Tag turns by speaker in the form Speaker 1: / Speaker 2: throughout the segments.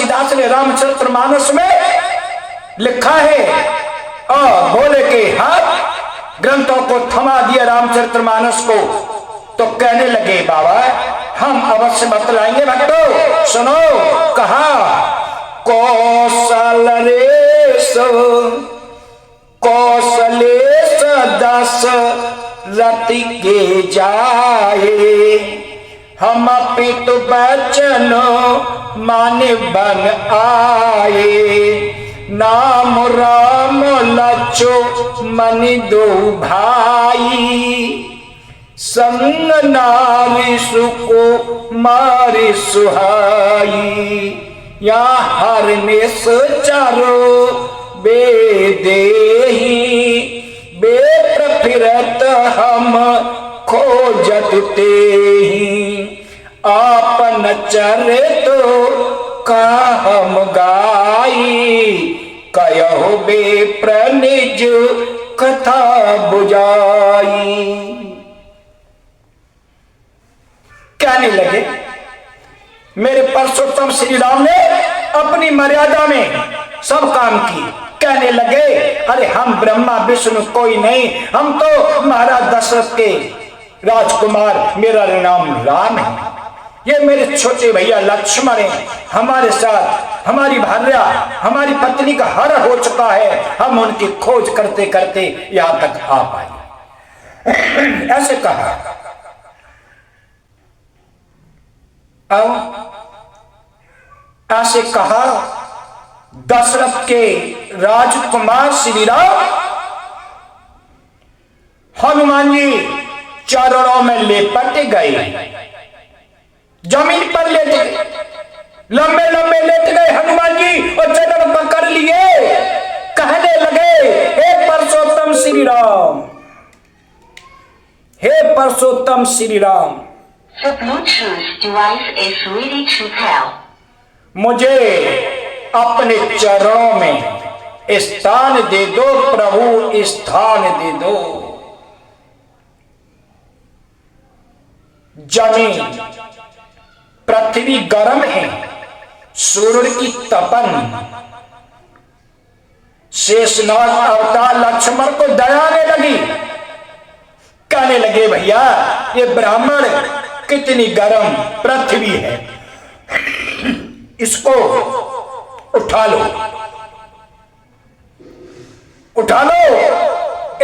Speaker 1: तुलसीदास ने रामचरितमानस में लिखा है और बोले के हाथ ग्रंथों को थमा दिया रामचरितमानस को। तो कहने लगे बाबा हम अवश्य बतलाएंगे भक्तों, सुनो। कहा कौशल रेश कौशलेश दस रति के जाए, हम पितु बचन माने बन आए, नाम राम लक्षो मनि दो भाई, संग नारी सुको मारी सुहाई, या हर में चारो बेदेही, बेत्र फिरत हम खोजत तेहि, आपन चरित का हम गाई, कहो बेप्र निज कथा बुझाई। कहने लगे मेरे परसोत्तम श्री राम ने अपनी मर्यादा में सब काम की। कहने लगे अरे हम ब्रह्मा विष्णु कोई नहीं, हम तो महाराज दशरथ के राजकुमार, मेरा नाम राम है, ये मेरे छोटे भैया लक्ष्मण हैं, हमारे साथ हमारी भार्या हमारी पत्नी का हरण हो चुका है, हम उनकी खोज करते करते यहां तक आ पाए। ऐसे कहा। ऐसे कहा दशरथ के राजकुमार श्री राम हनुमान जी चरणों में लेपट गए, जमीन पर लेट गए, लंबे लंबे लेट गए हनुमान जी और चरण पकड़ लिए। कहने लगे हे परसोत्तम श्री राम, हे Parshottam Shri Ram,
Speaker 2: The Bluetooth device is ready to pair.
Speaker 1: मुझे अपने चरणों में स्थान दे दो प्रभु, स्थान दे दो। जमीन पृथ्वी गर्म है, सूर्य की तपन। शेषनाग अवतार लक्ष्मण को दया आने लगी। कहने लगे भैया ये ब्राह्मण कितनी गर्म पृथ्वी है, इसको उठा लो, उठा लो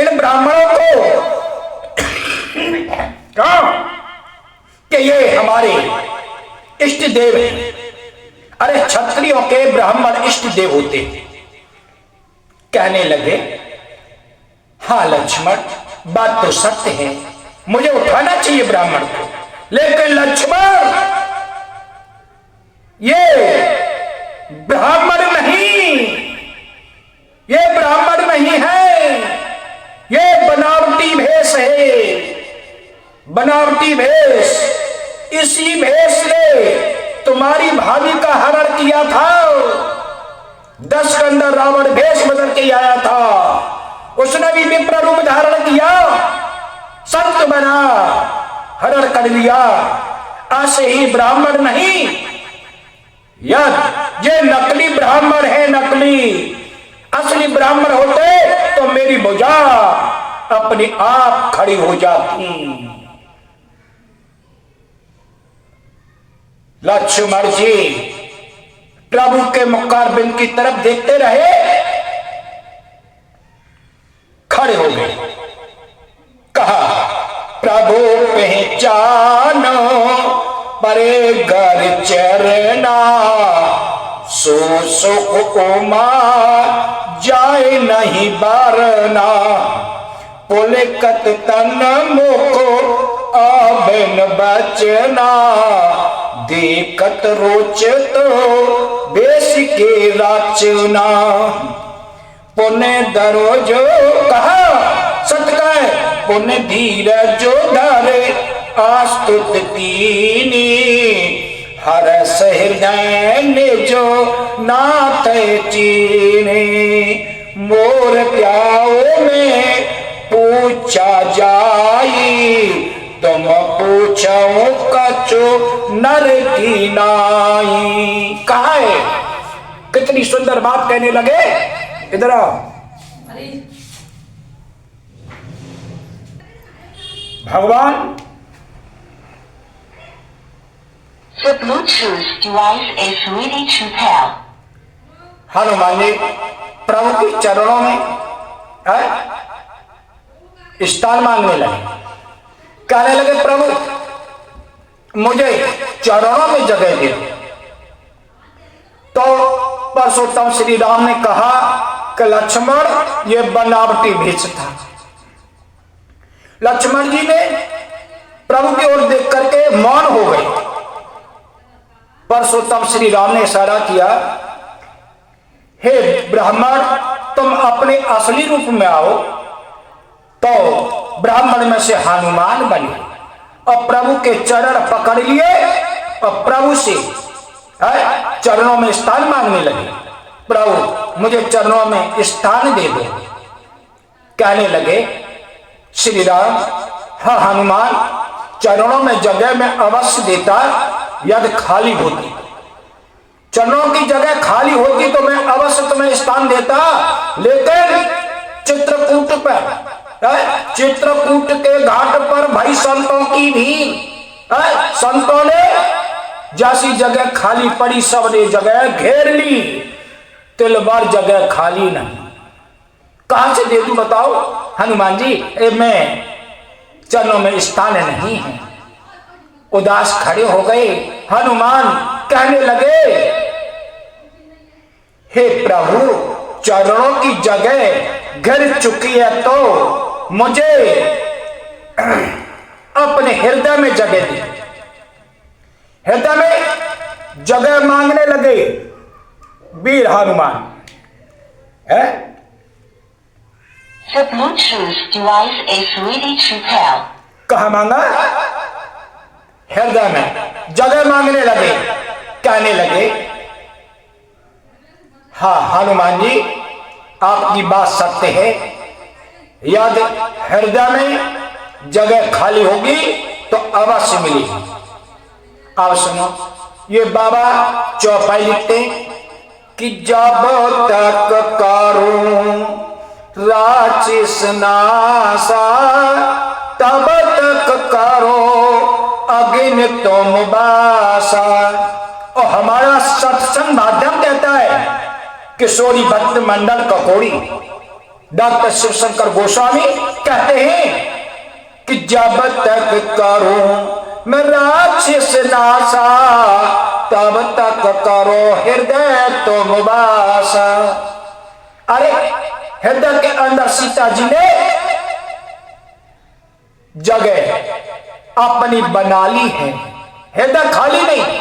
Speaker 1: इन ब्राह्मणों को, कहा कि ये हमारे इष्ट देव हैं। अरे क्षत्रियों के ब्राह्मण इष्ट देव होते। कहने लगे हाँ लक्ष्मण बात तो सत्य है, मुझे उठाना चाहिए ब्राह्मण को, लेकिन लक्ष्मण ये ब्राह्मण नहीं, ये ब्राह्मण नहीं है, ये बनावटी भेष है, बनावटी भेष। इसी भेष ने तुम्हारी भाभी का हरण किया था। 10 कंधर रावण भेष बदल के आया था, उसने भी विप्र रूप धारण किया, संत बना, हरण कर लिया। ऐसे ही ब्राह्मण नहीं, ये नकली ब्राह्मण है, नकली। असली ब्राह्मण होते तो मेरी भुजा अपने आप खड़ी हो जाती। लक्ष्मण जी प्रभु के मुखारबिंद की तरफ देखते रहे, खड़े हो गए। कहा प्रभु पहचानो परे घर चरना, सो सुख उमा जाए नहीं बारना, पुलकत तन मुख आबन बचना, देखत रोचत बेस के राचना, पुण्य दरोजो कहा सतकाय, पुण्य धीरज जो धरे आस्तुत कीनी, हर हृदय ने जो नाथ चीने, मोर प्याओ में पूछा जाई, तुम पूछो कछु नर की नाई। कहा है, कितनी सुंदर बात कहने लगे। इधर आओ। भगवान
Speaker 2: The Bluetooth device is ready to pair.
Speaker 1: Hanuman ji प्रभु के चरणों में स्थान मांगने लगे। कहने लगे प्रभु मुझे चरणों में जगह दे। तो परसोत्तम श्री राम ने कहा कि लक्ष्मण ये बनावटी भेष था। लक्ष्मण जी ने प्रभु की ओर देख करके मौन हो गए। परसोत्तम श्री राम ने इशारा किया, हे ब्राह्मण तुम अपने असली रूप में आओ। तो ब्राह्मण में से हनुमान बने और प्रभु के चरण पकड़ लिए और प्रभु से चरणों में स्थान मांगने लगे। प्रभु मुझे चरणों में स्थान दे दो। कहने लगे श्री राम, हाँ हनुमान, चरणों में जगह मैं अवश्य देता यदि खाली होती। चरणों की जगह खाली होती तो मैं अवश्य तुम्हें स्थान देता। लेकिन चित्रकूट के घाट पर भाई संतों की भीड़, संतों ने जैसी जगह खाली पड़ी सबने जगह घेर ली, तिल भर जगह खाली नहीं। कहां से दे दूं बताओ। हनुमान जी मैं चरणों में स्थान नहीं है। उदास खड़े हो गए। हनुमान कहने लगे, हे प्रभु चरणों की जगह गिर चुकी है तो मुझे अपने हृदय में जगह दी। हृदय में जगह मांगने लगे वीर हनुमान। है
Speaker 2: The Bluetooth device is ready to pair.
Speaker 1: कहा मांगा? हृदय में जगह मांगने लगे। कहने लगे, हाँ हनुमान जी आपकी बात सत्य है। यदि हृदय में जगह खाली होगी तो अवश्य मिलेगी। अब सुनो, ये बाबा चौपाई लिखते कि जब तक करूं राक्षस नासा तब तक करो अग्नि तुम बासा। और हमारा सत्संग माध्यम कहता है, किशोरी भक्त मंडल ककोड़ी डॉक्टर शिवशंकर गोस्वामी कहते हैं कि जब तक करूं मैं राक्षस नासा तब तक करो हृदय तुम बासा। अरे हृदय के अंदर सीता जी ने जगह अपनी बना ली है, हृदय खाली नहीं।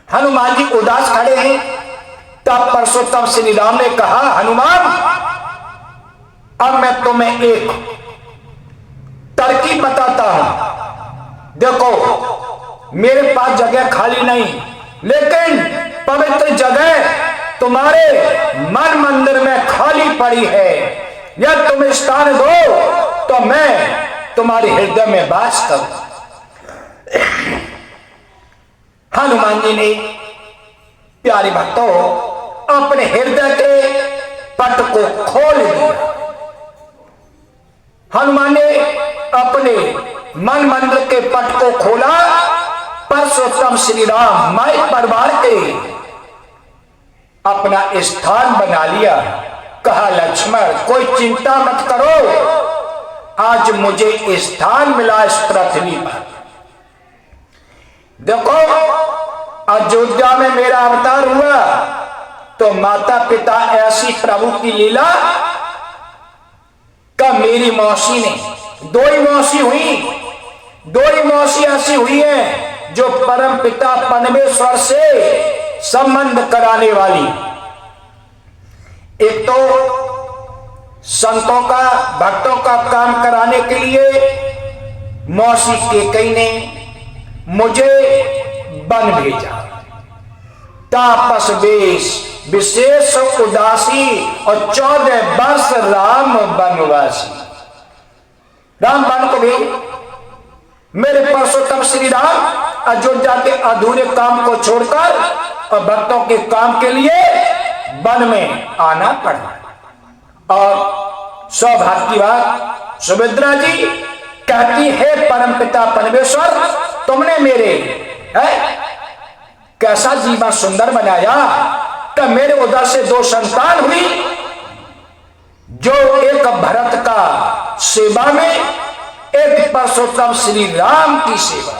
Speaker 1: हनुमान जी उदास खड़े हैं। तब परसोत्तम श्री राम ने कहा, हनुमान अब मैं तुम्हें एक तरकीब बताता हूं। देखो मेरे पास जगह खाली नहीं, लेकिन पवित्र जगह तुम्हारे मन मंदिर में खाली पड़ी है। यदि तुम स्थान दो तो मैं तुम्हारे हृदय में वास करूं। हनुमान जी ने प्यारे भक्तों अपने हृदय के पट को खोल दिया। हनुमान ने अपने मन मंदिर के पट को खोला। परसोत्तम श्री राम माई परिवार के अपना स्थान बना लिया। कहा लक्ष्मण कोई चिंता मत करो, आज मुझे स्थान मिला इस पृथ्वी पर। देखो अयोध्या में मेरा अवतार हुआ तो माता पिता ऐसी प्रभु की लीला का मेरी मौसी ने, दो ही मौसी हुई, दो ही मौसी ऐसी हुई है जो परम पिता परमेश्वर से संबंध कराने वाली। एक तो संतों का भक्तों का काम कराने के लिए मौसी केकई ने मुझे वन भेजा। तापस वेश विशेष उदासी और 14 वर्ष राम वनवासी। राम वन को भेज मेरे परसोत्तम श्री राम अयोध्या के अधूरे काम को छोड़कर और भक्तों के काम के लिए वन में आना पड़ा। और सौभाग्य की बात, सुभद्रा जी कहती है परमपिता परमेश्वर तुमने मेरे कैसा जीवन सुंदर बनाया कि मेरे उधर से 2 संतान हुई, जो एक भरत का सेवा में, एक परसोत्तम श्री राम की सेवा।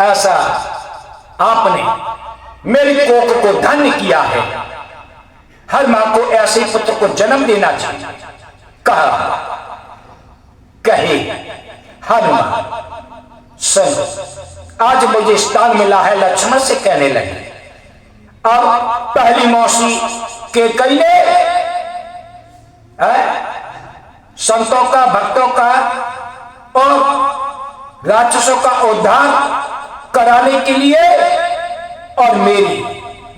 Speaker 1: ऐसा आपने मेरी कोख को धन्य किया है। हर मां को ऐसे पुत्र को जन्म देना चाहिए। कहा कहे हनुमान सुन, आज मुझे स्थान मिला है। लक्ष्मण से कहने लगे, अब पहली मौसी के कई ने संतों का, भक्तों का और राक्षसों का उद्धार कराने के लिए और मेरी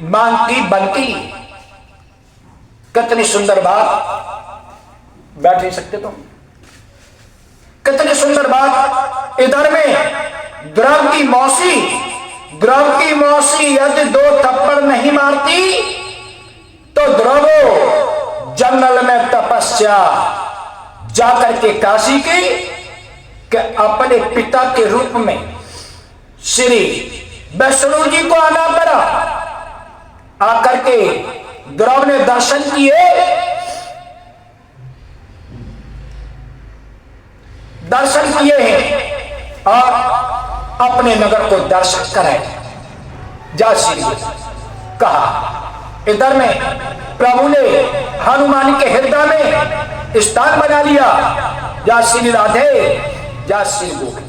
Speaker 1: मांग की बनती। कितनी सुंदर बात, बैठ नहीं सकते तुम? कितनी सुंदर बात। इधर में द्रौपदी मौसी यदि 2 थप्पड़ नहीं मारती तो द्रौपदी जंगल में तपस्या जाकर के काशी की कि अपने पिता के रूप में श्री वैष्णो जी को आना पड़ा। आकर के द्रौपदी ने दर्शन किए, हैं और अपने नगर को दर्शन कराए। जा श्री कहा, इधर में प्रभु ने हनुमान के हृदय में स्थान बना लिया। जा श्री राधे, जा श्री गोविंद।